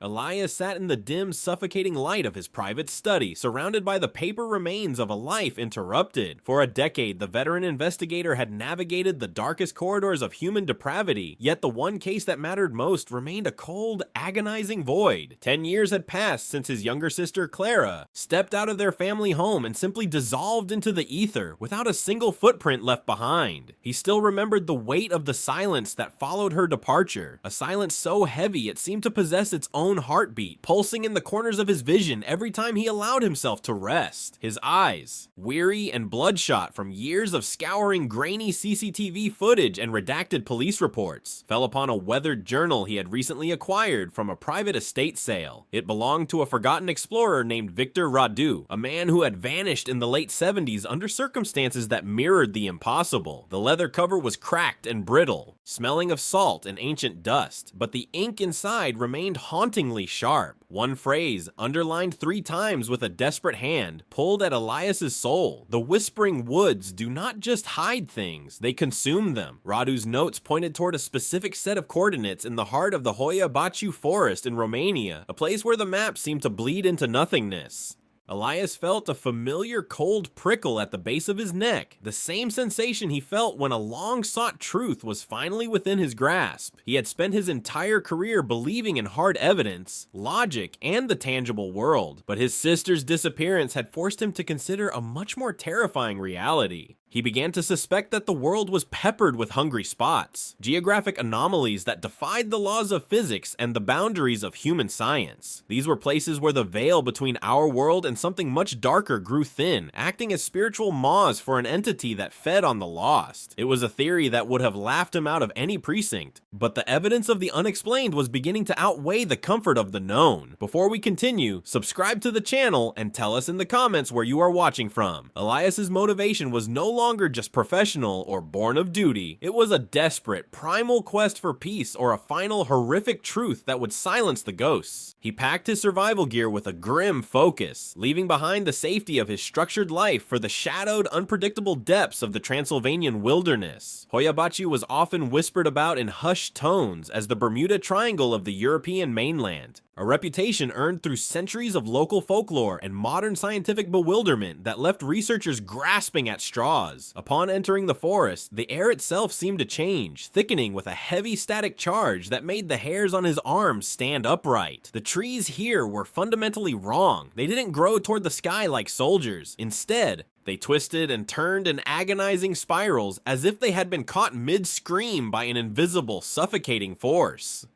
Elias sat in the dim, suffocating light of his private study, surrounded by the paper remains of a life interrupted. For a decade, the veteran investigator had navigated the darkest corridors of human depravity, yet the one case that mattered most remained a cold, agonizing void. 10 years had passed since his younger sister, Clara, stepped out of their family home and simply dissolved into the ether without a single footprint left behind. He still remembered the weight of the silence that followed her departure, a silence so heavy it seemed to possess its own heartbeat, pulsing in the corners of his vision every time he allowed himself to rest. His eyes, weary and bloodshot from years of scouring grainy CCTV footage and redacted police reports, fell upon a weathered journal he had recently acquired from a private estate sale. It belonged to a forgotten explorer named Victor Radu, a man who had vanished in the late 70s under circumstances that mirrored the impossible. The leather cover was cracked and brittle, smelling of salt and ancient dust, but the ink inside remained hauntingly sharp. One phrase, underlined 3 times with a desperate hand, pulled at Elias's soul. The whispering woods do not just hide things, they consume them. Radu's notes pointed toward a specific set of coordinates in the heart of the Hoia Baciu forest in Romania, a place where the map seemed to bleed into nothingness. Elias felt a familiar cold prickle at the base of his neck, the same sensation he felt when a long-sought truth was finally within his grasp. He had spent his entire career believing in hard evidence, logic, and the tangible world, but his sister's disappearance had forced him to consider a much more terrifying reality. He began to suspect that the world was peppered with hungry spots, geographic anomalies that defied the laws of physics and the boundaries of human science. These were places where the veil between our world and something much darker grew thin, acting as spiritual maws for an entity that fed on the lost. It was a theory that would have laughed him out of any precinct, but the evidence of the unexplained was beginning to outweigh the comfort of the known. Before we continue, subscribe to the channel and tell us in the comments where you are watching from. Elias's motivation was no longer just professional or born of duty. It was a desperate, primal quest for peace or a final horrific truth that would silence the ghosts. He packed his survival gear with a grim focus, leaving behind the safety of his structured life for the shadowed, unpredictable depths of the Transylvanian wilderness. Hoia Baciu was often whispered about in hushed tones as the Bermuda Triangle of the European mainland, a reputation earned through centuries of local folklore and modern scientific bewilderment that left researchers grasping at straws. Upon entering the forest, the air itself seemed to change, thickening with a heavy static charge that made the hairs on his arms stand upright. The trees here were fundamentally wrong. They didn't grow toward the sky like soldiers. Instead, they twisted and turned in agonizing spirals as if they had been caught mid-scream by an invisible, suffocating force.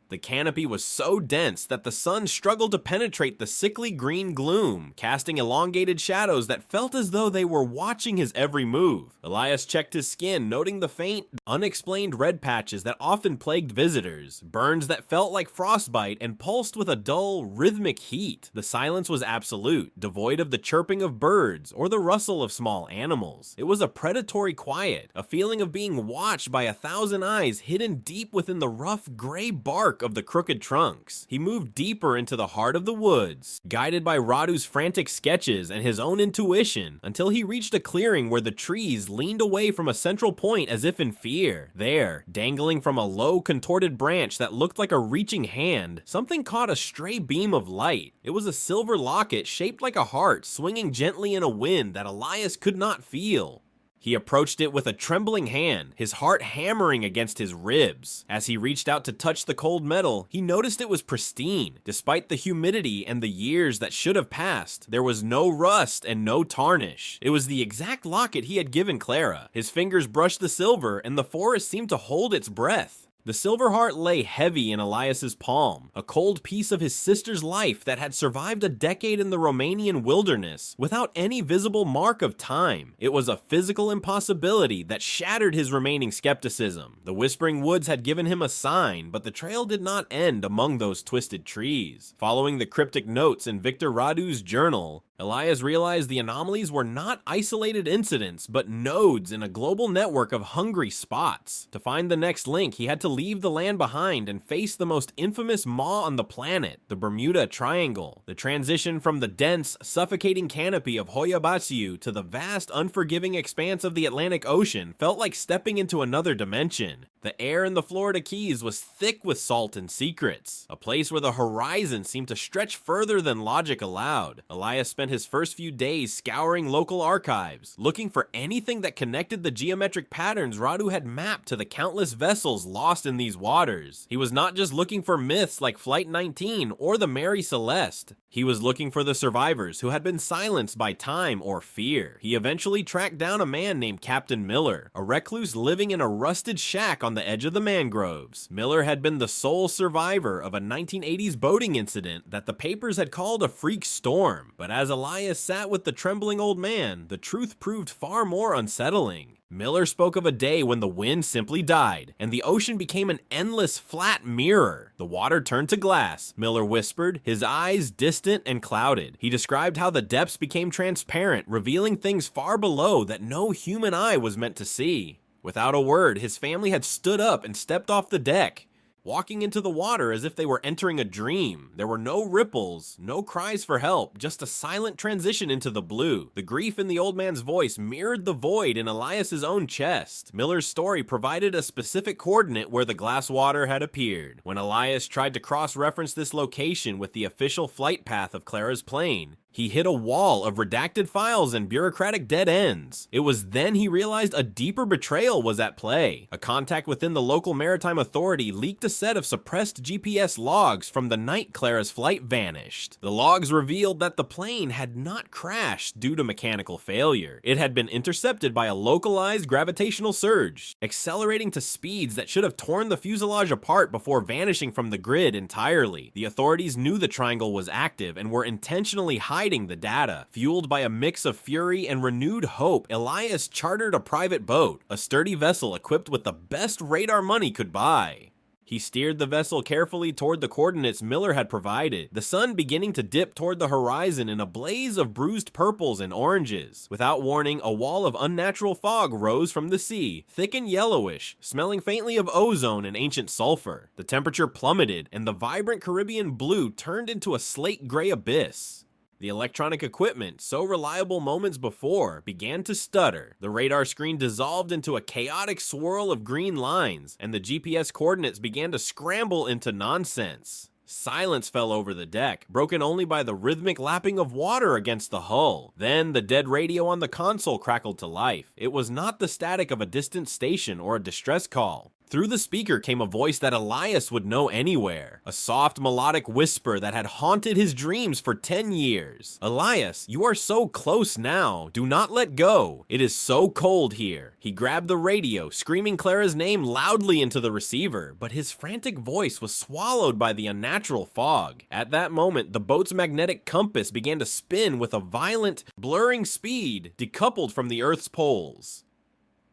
The canopy was so dense that the sun struggled to penetrate the sickly green gloom, casting elongated shadows that felt as though they were watching his every move. Elias checked his skin, noting the faint, unexplained red patches that often plagued visitors, burns that felt like frostbite and pulsed with a dull, rhythmic heat. The silence was absolute, devoid of the chirping of birds or the rustle of small animals. It was a predatory quiet, a feeling of being watched by 1,000 eyes hidden deep within the rough gray bark of the crooked trunks. He moved deeper into the heart of the woods, guided by Radu's frantic sketches and his own intuition, until he reached a clearing where the trees leaned away from a central point as if in fear. There, dangling from a low, contorted branch that looked like a reaching hand, something caught a stray beam of light. It was a silver locket shaped like a heart, swinging gently in a wind that Elias could not feel. He approached it with a trembling hand, his heart hammering against his ribs. As he reached out to touch the cold metal, he noticed it was pristine. Despite the humidity and the years that should have passed, there was no rust and no tarnish. It was the exact locket he had given Clara. His fingers brushed the silver, and the forest seemed to hold its breath. The silver heart lay heavy in Elias's palm, a cold piece of his sister's life that had survived a decade in the Romanian wilderness without any visible mark of time. It was a physical impossibility that shattered his remaining skepticism. The Whispering Woods had given him a sign, but the trail did not end among those twisted trees. Following the cryptic notes in Victor Radu's journal, Elias realized the anomalies were not isolated incidents, but nodes in a global network of hungry spots. To find the next link, he had to leave the land behind and face the most infamous maw on the planet, the Bermuda Triangle. The transition from the dense, suffocating canopy of Hoia Baciu to the vast, unforgiving expanse of the Atlantic Ocean felt like stepping into another dimension. The air in the Florida Keys was thick with salt and secrets, a place where the horizon seemed to stretch further than logic allowed. Elias spent his first few days scouring local archives, looking for anything that connected the geometric patterns Radu had mapped to the countless vessels lost in these waters. He was not just looking for myths like Flight 19 or the Mary Celeste. He was looking for the survivors who had been silenced by time or fear. He eventually tracked down a man named Captain Miller, a recluse living in a rusted shack on the edge of the mangroves. Miller had been the sole survivor of a 1980s boating incident that the papers had called a freak storm. But as Elias sat with the trembling old man, the truth proved far more unsettling. Miller spoke of a day when the wind simply died, and the ocean became an endless flat mirror. The water turned to glass, Miller whispered, his eyes distant and clouded. He described how the depths became transparent, revealing things far below that no human eye was meant to see. Without a word, his family had stood up and stepped off the deck, walking into the water as if they were entering a dream. There were no ripples, no cries for help, just a silent transition into the blue. The grief in the old man's voice mirrored the void in Elias's own chest. Miller's story provided a specific coordinate where the glass water had appeared. When Elias tried to cross-reference this location with the official flight path of Clara's plane, he hit a wall of redacted files and bureaucratic dead ends. It was then he realized a deeper betrayal was at play. A contact within the local maritime authority leaked a set of suppressed GPS logs from the night Clara's flight vanished. The logs revealed that the plane had not crashed due to mechanical failure. It had been intercepted by a localized gravitational surge, accelerating to speeds that should have torn the fuselage apart before vanishing from the grid entirely. The authorities knew the triangle was active and were intentionally hiding the data. Fueled by a mix of fury and renewed hope, Elias chartered a private boat, a sturdy vessel equipped with the best radar money could buy. He steered the vessel carefully toward the coordinates Miller had provided, the sun beginning to dip toward the horizon in a blaze of bruised purples and oranges. Without warning, a wall of unnatural fog rose from the sea, thick and yellowish, smelling faintly of ozone and ancient sulfur. The temperature plummeted, and the vibrant Caribbean blue turned into a slate gray abyss. The electronic equipment, so reliable moments before, began to stutter. The radar screen dissolved into a chaotic swirl of green lines, and the GPS coordinates began to scramble into nonsense. Silence fell over the deck, broken only by the rhythmic lapping of water against the hull. Then the dead radio on the console crackled to life. It was not the static of a distant station or a distress call. Through the speaker came a voice that Elias would know anywhere, a soft melodic whisper that had haunted his dreams for 10 years. Elias, you are so close now. Do not let go. It is so cold here. He grabbed the radio, screaming Clara's name loudly into the receiver, but his frantic voice was swallowed by the unnatural fog. At that moment, the boat's magnetic compass began to spin with a violent, blurring speed, decoupled from the Earth's poles.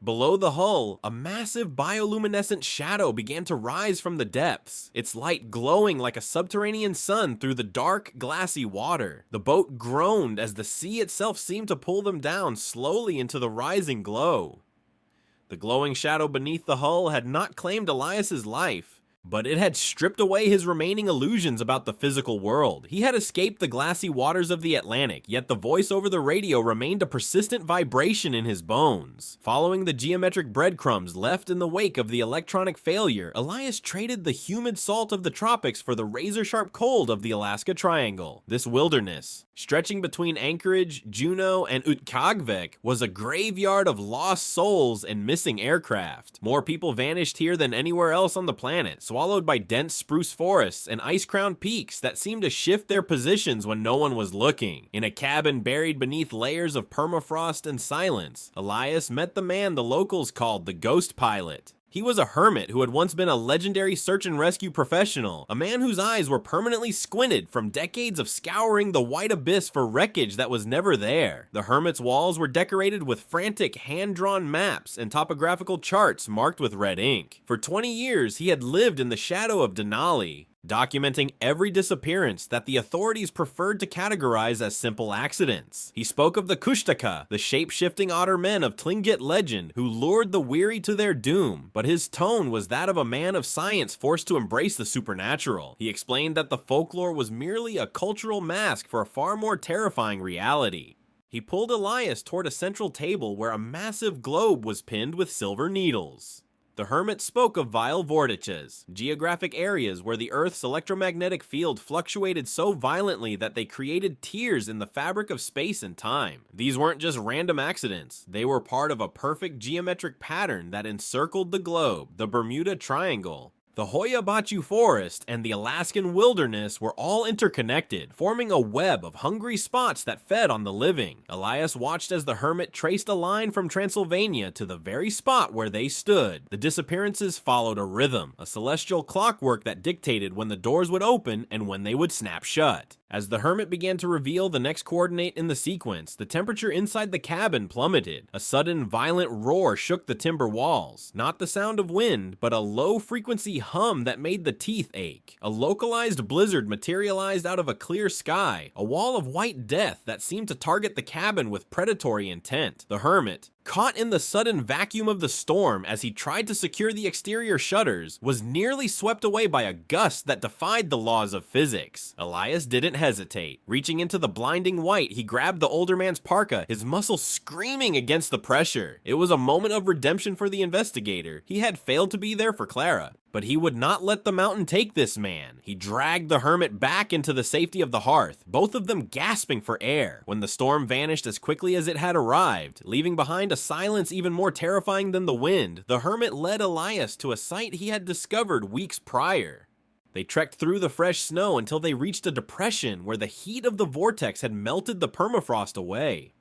Below the hull, a massive bioluminescent shadow began to rise from the depths, its light glowing like a subterranean sun through the dark, glassy water. The boat groaned as the sea itself seemed to pull them down slowly into the rising glow. The glowing shadow beneath the hull had not claimed Elias's life, but it had stripped away his remaining illusions about the physical world. He had escaped the glassy waters of the Atlantic, yet the voice over the radio remained a persistent vibration in his bones. Following the geometric breadcrumbs left in the wake of the electronic failure, Elias traded the humid salt of the tropics for the razor-sharp cold of the Alaska Triangle. This wilderness, stretching between Anchorage, Juneau, and Utkagvik, was a graveyard of lost souls and missing aircraft. More people vanished here than anywhere else on the planet, swallowed by dense spruce forests and ice-crowned peaks that seemed to shift their positions when no one was looking. In a cabin buried beneath layers of permafrost and silence, Elias met the man the locals called the Ghost Pilot. He was a hermit who had once been a legendary search and rescue professional, a man whose eyes were permanently squinted from decades of scouring the white abyss for wreckage that was never there. The hermit's walls were decorated with frantic hand-drawn maps and topographical charts marked with red ink. For 20 years, he had lived in the shadow of Denali, documenting every disappearance that the authorities preferred to categorize as simple accidents. He spoke of the Kushtaka, the shape-shifting otter men of Tlingit legend who lured the weary to their doom, but his tone was that of a man of science forced to embrace the supernatural. He explained that the folklore was merely a cultural mask for a far more terrifying reality. He pulled Elias toward a central table where a massive globe was pinned with silver needles. The hermit spoke of vile vortices, geographic areas where the Earth's electromagnetic field fluctuated so violently that they created tears in the fabric of space and time. These weren't just random accidents, they were part of a perfect geometric pattern that encircled the globe, the Bermuda Triangle. The Hoya Baciu Forest and the Alaskan wilderness were all interconnected, forming a web of hungry spots that fed on the living. Elias watched as the hermit traced a line from Transylvania to the very spot where they stood. The disappearances followed a rhythm, a celestial clockwork that dictated when the doors would open and when they would snap shut. As the hermit began to reveal the next coordinate in the sequence, the temperature inside the cabin plummeted. A sudden, violent roar shook the timber walls. Not the sound of wind, but a low-frequency hum that made the teeth ache. A localized blizzard materialized out of a clear sky, a wall of white death that seemed to target the cabin with predatory intent. The hermit, caught in the sudden vacuum of the storm as he tried to secure the exterior shutters, was nearly swept away by a gust that defied the laws of physics. Elias didn't hesitate. Reaching into the blinding white, he grabbed the older man's parka, his muscles screaming against the pressure. It was a moment of redemption for the investigator. He had failed to be there for Clara, but he would not let the mountain take this man. He dragged the hermit back into the safety of the hearth, both of them gasping for air. When the storm vanished as quickly as it had arrived, leaving behind a silence even more terrifying than the wind, the hermit led Elias to a site he had discovered weeks prior. They trekked through the fresh snow until they reached a depression where the heat of the vortex had melted the permafrost away.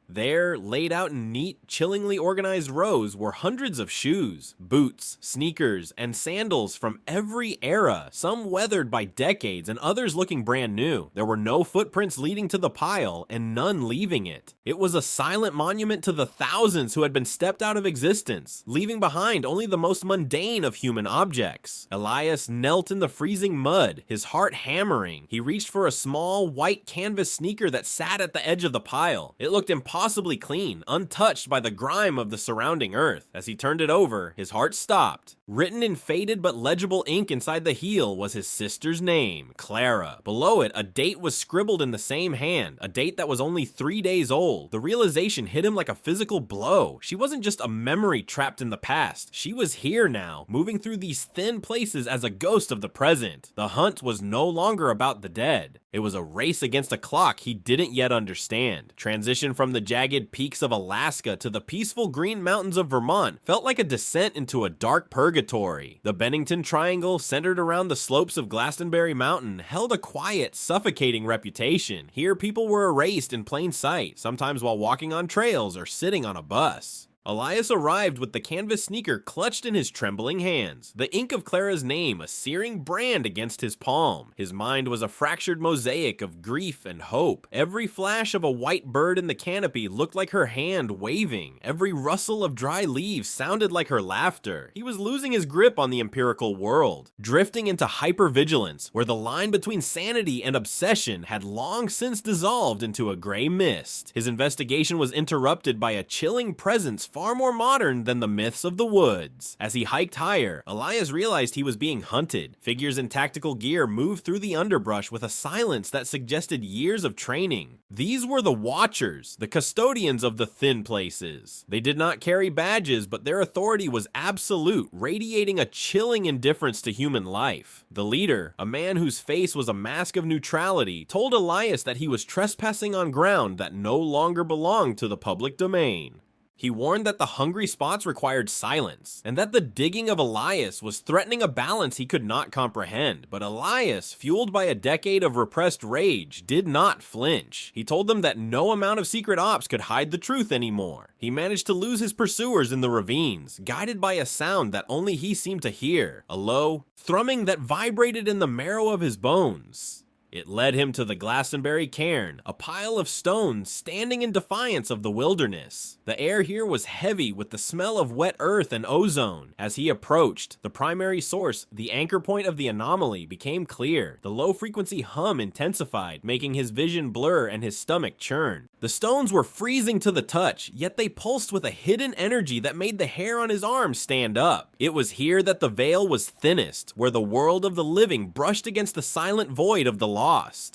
There, laid out in neat, chillingly organized rows, were hundreds of shoes, boots, sneakers, and sandals from every era, some weathered by decades and others looking brand new. There were no footprints leading to the pile, and none leaving it. It was a silent monument to the thousands who had been stepped out of existence, leaving behind only the most mundane of human objects. Elias knelt in the freezing mud, his heart hammering. He reached for a small, white canvas sneaker that sat at the edge of the pile. It looked impossible. Possibly clean, untouched by the grime of the surrounding earth. As he turned it over, his heart stopped. Written in faded but legible ink inside the heel was his sister's name, Clara. Below it, a date was scribbled in the same hand, a date that was only 3 days old. The realization hit him like a physical blow. She wasn't just a memory trapped in the past. She was here now, moving through these thin places as a ghost of the present. The hunt was no longer about the dead. It was a race against a clock he didn't yet understand. Transition from the jagged peaks of Alaska to the peaceful green mountains of Vermont felt like a descent into a dark purgatory. The Bennington Triangle, centered around the slopes of Glastonbury Mountain, held a quiet, suffocating reputation. Here, people were erased in plain sight, sometimes while walking on trails or sitting on a bus. Elias arrived with the canvas sneaker clutched in his trembling hands, the ink of Clara's name a searing brand against his palm. His mind was a fractured mosaic of grief and hope. Every flash of a white bird in the canopy looked like her hand waving. Every rustle of dry leaves sounded like her laughter. He was losing his grip on the empirical world, drifting into hypervigilance, where the line between sanity and obsession had long since dissolved into a gray mist. His investigation was interrupted by a chilling presence far more modern than the myths of the woods. As he hiked higher, Elias realized he was being hunted. Figures in tactical gear moved through the underbrush with a silence that suggested years of training. These were the Watchers, the custodians of the thin places. They did not carry badges, but their authority was absolute, radiating a chilling indifference to human life. The leader, a man whose face was a mask of neutrality, told Elias that he was trespassing on ground that no longer belonged to the public domain. He warned that the hungry spots required silence, and that the digging of Elias was threatening a balance he could not comprehend. But Elias, fueled by a decade of repressed rage, did not flinch. He told them that no amount of secret ops could hide the truth anymore. He managed to lose his pursuers in the ravines, guided by a sound that only he seemed to hear, a low thrumming that vibrated in the marrow of his bones. It led him to the Glastonbury cairn, a pile of stones standing in defiance of the wilderness. The air here was heavy with the smell of wet earth and ozone. As he approached, the primary source, the anchor point of the anomaly, became clear. The low-frequency hum intensified, making his vision blur and his stomach churn. The stones were freezing to the touch, yet they pulsed with a hidden energy that made the hair on his arms stand up. It was here that the veil was thinnest, where the world of the living brushed against the silent void of the lost.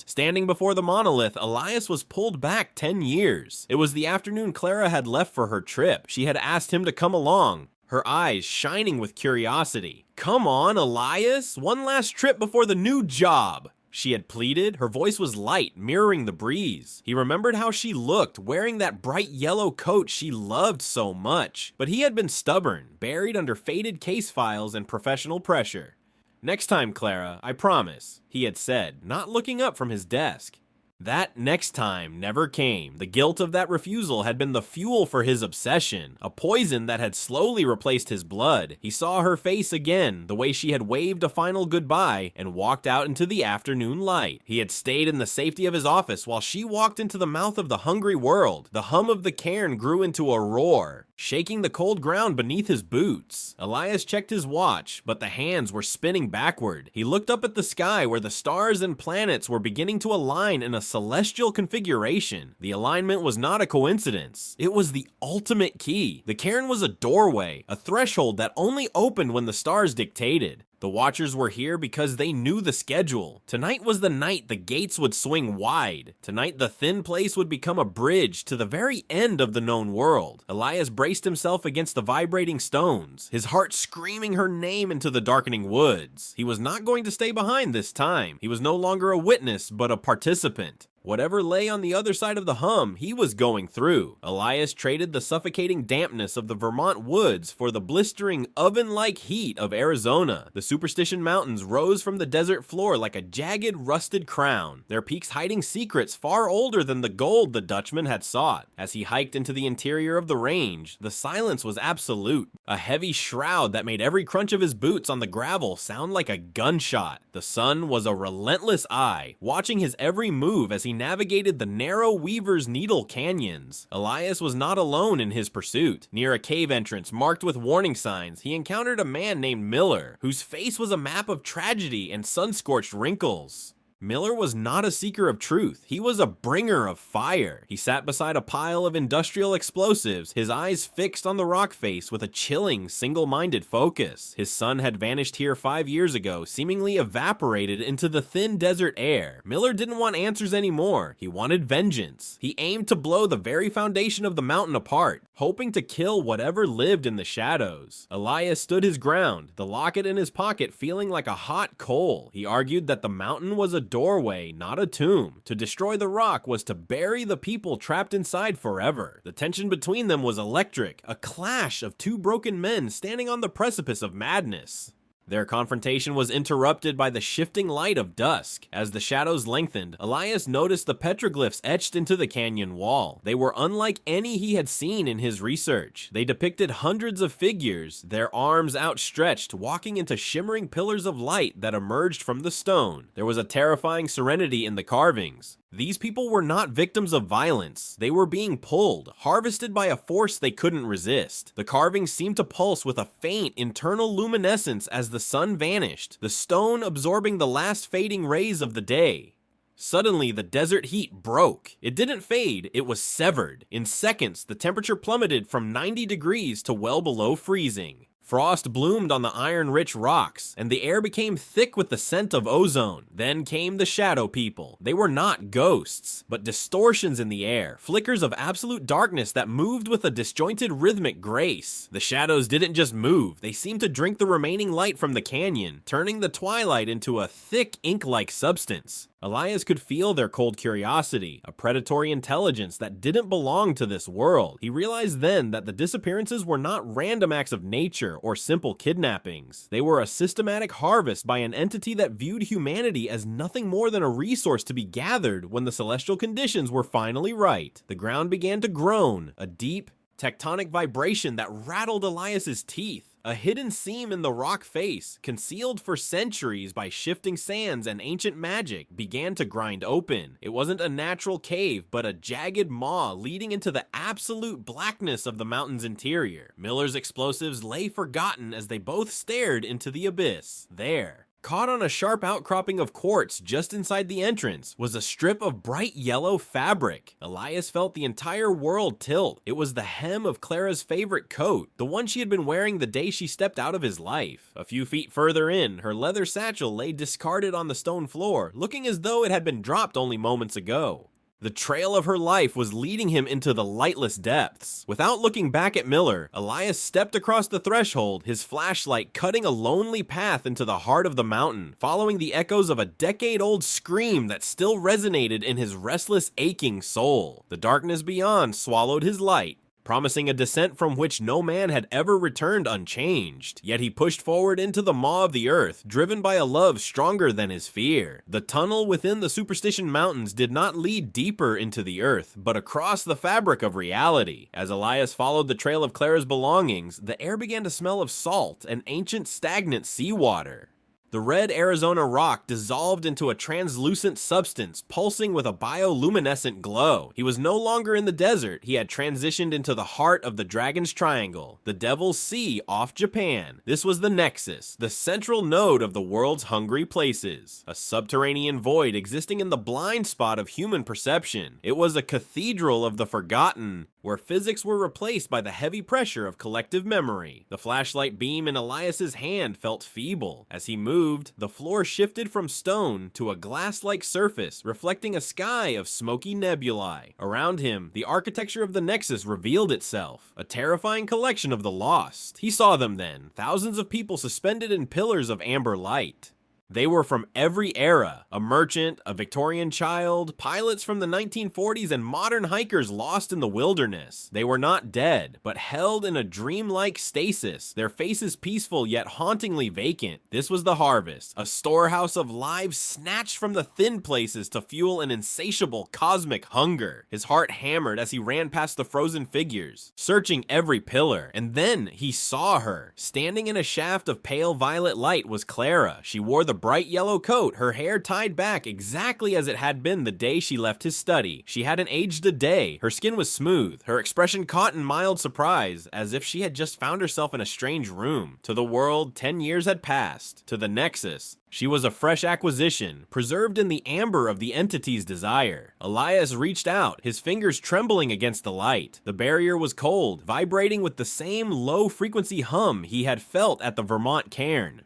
Standing before the monolith, Elias was pulled back 10 years. It was the afternoon Clara had left for her trip. She had asked him to come along, her eyes shining with curiosity. "Come on, Elias, one last trip before the new job," she had pleaded. Her voice was light, mirroring the breeze. He remembered how she looked, wearing that bright yellow coat she loved so much. But he had been stubborn, buried under faded case files and professional pressure. "Next time, Clara, I promise," he had said, not looking up from his desk. That next time never came. The guilt of that refusal had been the fuel for his obsession, a poison that had slowly replaced his blood. He saw her face again, the way she had waved a final goodbye and walked out into the afternoon light. He had stayed in the safety of his office while she walked into the mouth of the hungry world. The hum of the cairn grew into a roar, shaking the cold ground beneath his boots. Elias checked his watch, but the hands were spinning backward. He looked up at the sky where the stars and planets were beginning to align in a celestial configuration. The alignment was not a coincidence. It was the ultimate key. The cairn was a doorway, a threshold that only opened when the stars dictated. The Watchers were here because they knew the schedule. Tonight was the night the gates would swing wide. Tonight the thin place would become a bridge to the very end of the known world. Elias braced himself against the vibrating stones, his heart screaming her name into the darkening woods. He was not going to stay behind this time. He was no longer a witness, but a participant. Whatever lay on the other side of the hum, he was going through. Elias traded the suffocating dampness of the Vermont woods for the blistering oven-like heat of Arizona. The Superstition Mountains rose from the desert floor like a jagged, rusted crown, their peaks hiding secrets far older than the gold the Dutchman had sought. As he hiked into the interior of the range, the silence was absolute, a heavy shroud that made every crunch of his boots on the gravel sound like a gunshot. The sun was a relentless eye, watching his every move as he navigated the narrow Weaver's Needle canyons. Elias was not alone in his pursuit. Near a cave entrance marked with warning signs, he encountered a man named Miller, whose face was a map of tragedy and sun-scorched wrinkles. Miller was not a seeker of truth. He was a bringer of fire. He sat beside a pile of industrial explosives, his eyes fixed on the rock face with a chilling, single-minded focus. His son had vanished here 5 years ago, seemingly evaporated into the thin desert air. Miller didn't want answers anymore. He wanted vengeance. He aimed to blow the very foundation of the mountain apart, hoping to kill whatever lived in the shadows. Elias stood his ground, the locket in his pocket feeling like a hot coal. He argued that the mountain was a doorway, not a tomb. To destroy the rock was to bury the people trapped inside forever. The tension between them was electric, a clash of two broken men standing on the precipice of madness. Their confrontation was interrupted by the shifting light of dusk. As the shadows lengthened, Elias noticed the petroglyphs etched into the canyon wall. They were unlike any he had seen in his research. They depicted hundreds of figures, their arms outstretched, walking into shimmering pillars of light that emerged from the stone. There was a terrifying serenity in the carvings. These people were not victims of violence. They were being pulled, harvested by a force they couldn't resist. The carvings seemed to pulse with a faint internal luminescence as the sun vanished, the stone absorbing the last fading rays of the day. Suddenly, the desert heat broke. It didn't fade, it was severed. In seconds, the temperature plummeted from 90 degrees to well below freezing. Frost bloomed on the iron-rich rocks, and the air became thick with the scent of ozone. Then came the shadow people. They were not ghosts, but distortions in the air, flickers of absolute darkness that moved with a disjointed rhythmic grace. The shadows didn't just move, they seemed to drink the remaining light from the canyon, turning the twilight into a thick ink-like substance. Elias could feel their cold curiosity, a predatory intelligence that didn't belong to this world. He realized then that the disappearances were not random acts of nature or simple kidnappings. They were a systematic harvest by an entity that viewed humanity as nothing more than a resource to be gathered when the celestial conditions were finally right. The ground began to groan, a deep, tectonic vibration that rattled Elias's teeth. A hidden seam in the rock face, concealed for centuries by shifting sands and ancient magic, began to grind open. It wasn't a natural cave, but a jagged maw leading into the absolute blackness of the mountain's interior. Miller's explosives lay forgotten as they both stared into the abyss. There, caught on a sharp outcropping of quartz just inside the entrance, was a strip of bright yellow fabric. Elias felt the entire world tilt. It was the hem of Clara's favorite coat, the one she had been wearing the day she stepped out of his life. A few feet further in, her leather satchel lay discarded on the stone floor, looking as though it had been dropped only moments ago. The trail of her life was leading him into the lightless depths. Without looking back at Miller, Elias stepped across the threshold, his flashlight cutting a lonely path into the heart of the mountain, following the echoes of a decade-old scream that still resonated in his restless, aching soul. The darkness beyond swallowed his light, promising a descent from which no man had ever returned unchanged. Yet he pushed forward into the maw of the earth, driven by a love stronger than his fear. The tunnel within the Superstition Mountains did not lead deeper into the earth, but across the fabric of reality. As Elias followed the trail of Clara's belongings, the air began to smell of salt and ancient stagnant seawater. The red Arizona rock dissolved into a translucent substance, pulsing with a bioluminescent glow. He was no longer in the desert. He had transitioned into the heart of the Dragon's Triangle, the Devil's Sea off Japan. This was the Nexus, the central node of the world's hungry places, a subterranean void existing in the blind spot of human perception. It was a cathedral of the forgotten, where physics were replaced by the heavy pressure of collective memory. The flashlight beam in Elias's hand felt feeble. As he moved, the floor shifted from stone to a glass-like surface, reflecting a sky of smoky nebulae. Around him, the architecture of the Nexus revealed itself, a terrifying collection of the lost. He saw them then, thousands of people suspended in pillars of amber light. They were from every era, a merchant, a Victorian child, pilots from the 1940s, and modern hikers lost in the wilderness. They were not dead, but held in a dreamlike stasis, their faces peaceful yet hauntingly vacant. This was the harvest, a storehouse of lives snatched from the thin places to fuel an insatiable cosmic hunger. His heart hammered as he ran past the frozen figures, searching every pillar. And then he saw her. Standing in a shaft of pale violet light was Clara. She wore the bright yellow coat, her hair tied back exactly as it had been the day she left his study. She hadn't aged a day. Her skin was smooth, her expression caught in mild surprise, as if she had just found herself in a strange room. To the world, 10 years had passed. To the Nexus, she was a fresh acquisition, preserved in the amber of the entity's desire. Elias reached out, his fingers trembling against the light. The barrier was cold, vibrating with the same low-frequency hum he had felt at the Vermont cairn.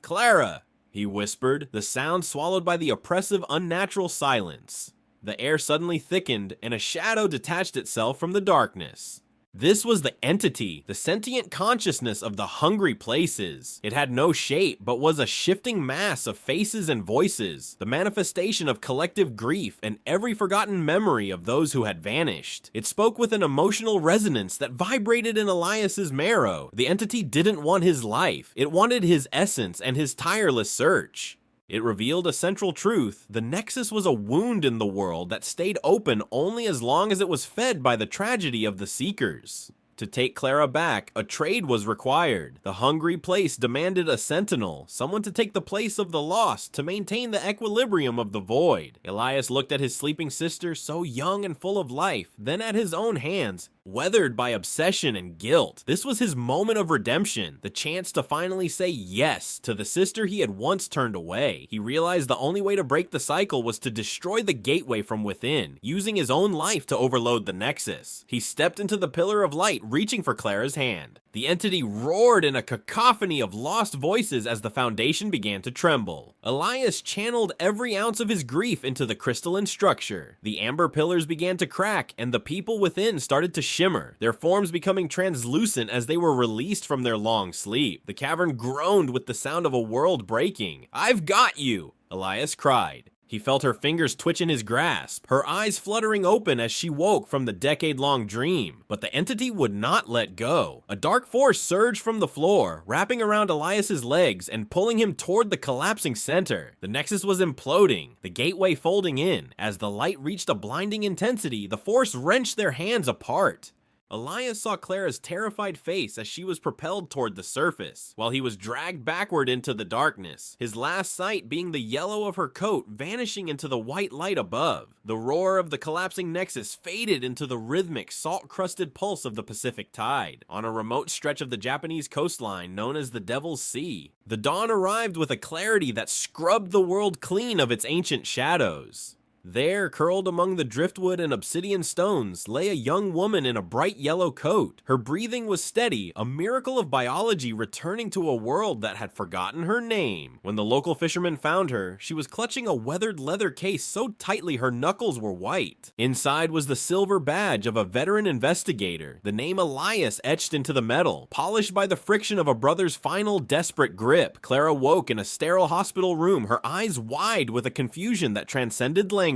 "Clara," he whispered, the sound swallowed by the oppressive, unnatural silence. The air suddenly thickened, and a shadow detached itself from the darkness. This was the entity, the sentient consciousness of the hungry places. It had no shape, but was a shifting mass of faces and voices, the manifestation of collective grief and every forgotten memory of those who had vanished. It spoke with an emotional resonance that vibrated in Elias's marrow. The entity didn't want his life. It wanted his essence and his tireless search. It revealed a central truth. The Nexus was a wound in the world that stayed open only as long as it was fed by the tragedy of the Seekers. To take Clara back, a trade was required. The hungry place demanded a sentinel, someone to take the place of the lost, to maintain the equilibrium of the void. Elias looked at his sleeping sister, so young and full of life, then at his own hands, weathered by obsession and guilt. This was his moment of redemption, the chance to finally say yes to the sister he had once turned away. He realized the only way to break the cycle was to destroy the gateway from within, using his own life to overload the Nexus. He stepped into the pillar of light, reaching for Clara's hand. The entity roared in a cacophony of lost voices as the foundation began to tremble. Elias channeled every ounce of his grief into the crystalline structure. The amber pillars began to crack, and the people within started to shimmer, their forms becoming translucent as they were released from their long sleep. The cavern groaned with the sound of a world breaking. "I've got you!" Elias cried. He felt her fingers twitch in his grasp, her eyes fluttering open as she woke from the decade-long dream. But the entity would not let go. A dark force surged from the floor, wrapping around Elias's legs and pulling him toward the collapsing center. The Nexus was imploding, the gateway folding in. As the light reached a blinding intensity, the force wrenched their hands apart. Elias saw Clara's terrified face as she was propelled toward the surface, while he was dragged backward into the darkness, his last sight being the yellow of her coat vanishing into the white light above. The roar of the collapsing Nexus faded into the rhythmic, salt-crusted pulse of the Pacific tide, on a remote stretch of the Japanese coastline known as the Devil's Sea. The dawn arrived with a clarity that scrubbed the world clean of its ancient shadows. There, curled among the driftwood and obsidian stones, lay a young woman in a bright yellow coat. Her breathing was steady, a miracle of biology returning to a world that had forgotten her name. When the local fisherman found her, she was clutching a weathered leather case so tightly her knuckles were white. Inside was the silver badge of a veteran investigator, the name Elias etched into the metal. Polished by the friction of a brother's final desperate grip, Clara woke in a sterile hospital room, her eyes wide with a confusion that transcended language.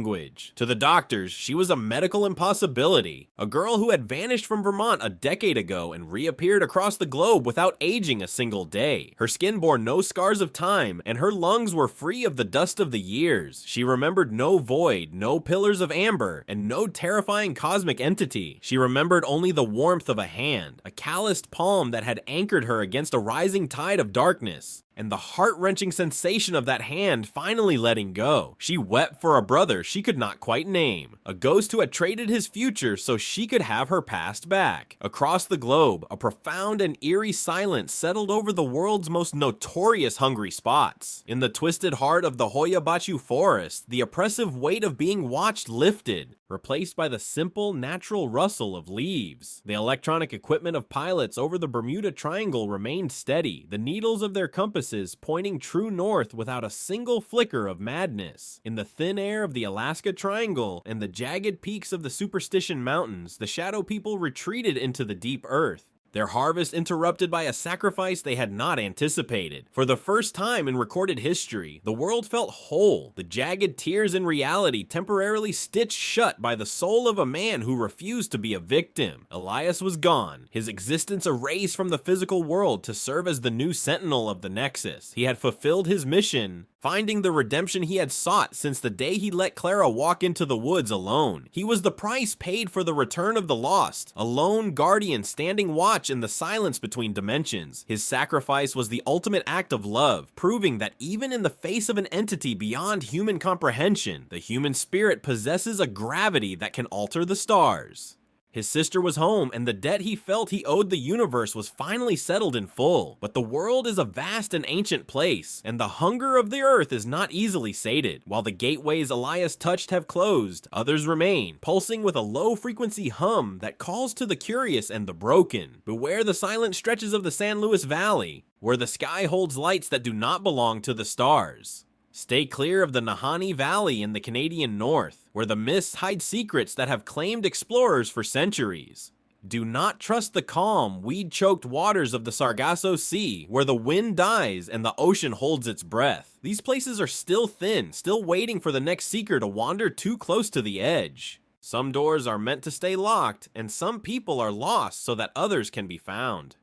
To the doctors, she was a medical impossibility. A girl who had vanished from Vermont a decade ago and reappeared across the globe without aging a single day. Her skin bore no scars of time, and her lungs were free of the dust of the years. She remembered no void, no pillars of amber, and no terrifying cosmic entity. She remembered only the warmth of a hand, a calloused palm that had anchored her against a rising tide of darkness, and the heart-wrenching sensation of that hand finally letting go. She wept for a brother she could not quite name, a ghost who had traded his future so she could have her past back. Across the globe, a profound and eerie silence settled over the world's most notorious hungry spots. In the twisted heart of the Hoya Baciu forest, the oppressive weight of being watched lifted, replaced by the simple, natural rustle of leaves. The electronic equipment of pilots over the Bermuda Triangle remained steady, the needles of their compasses pointing true north without a single flicker of madness. In the thin air of the Alaska Triangle and the jagged peaks of the Superstition Mountains, the Shadow People retreated into the deep earth, their harvest interrupted by a sacrifice they had not anticipated. For the first time in recorded history, the world felt whole, the jagged tears in reality temporarily stitched shut by the soul of a man who refused to be a victim. Elias was gone, his existence erased from the physical world to serve as the new sentinel of the Nexus. He had fulfilled his mission, finding the redemption he had sought since the day he let Clara walk into the woods alone. He was the price paid for the return of the lost, a lone guardian standing watch in the silence between dimensions. His sacrifice was the ultimate act of love, proving that even in the face of an entity beyond human comprehension, the human spirit possesses a gravity that can alter the stars. His sister was home, and the debt he felt he owed the universe was finally settled in full. But the world is a vast and ancient place, and the hunger of the earth is not easily sated. While the gateways Elias touched have closed, others remain, pulsing with a low-frequency hum that calls to the curious and the broken. Beware the silent stretches of the San Luis Valley, where the sky holds lights that do not belong to the stars. Stay clear of the Nahanni Valley in the Canadian North, where the mists hide secrets that have claimed explorers for centuries. Do not trust the calm, weed-choked waters of the Sargasso Sea, where the wind dies and the ocean holds its breath. These places are still thin, still waiting for the next seeker to wander too close to the edge. Some doors are meant to stay locked, and some people are lost so that others can be found.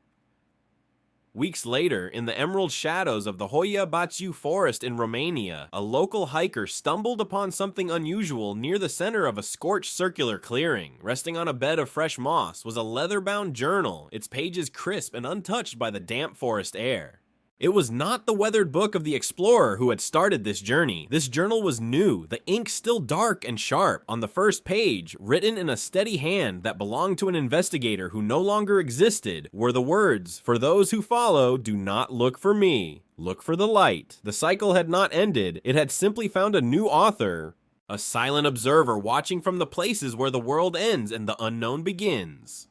Weeks later, in the emerald shadows of the Hoya Baciu forest in Romania, a local hiker stumbled upon something unusual near the center of a scorched circular clearing. Resting on a bed of fresh moss was a leather-bound journal, its pages crisp and untouched by the damp forest air. It was not the weathered book of the explorer who had started this journey. This journal was new, the ink still dark and sharp. On the first page, written in a steady hand that belonged to an investigator who no longer existed, were the words, "For those who follow, do not look for me. Look for the light." The cycle had not ended, it had simply found a new author, a silent observer watching from the places where the world ends and the unknown begins.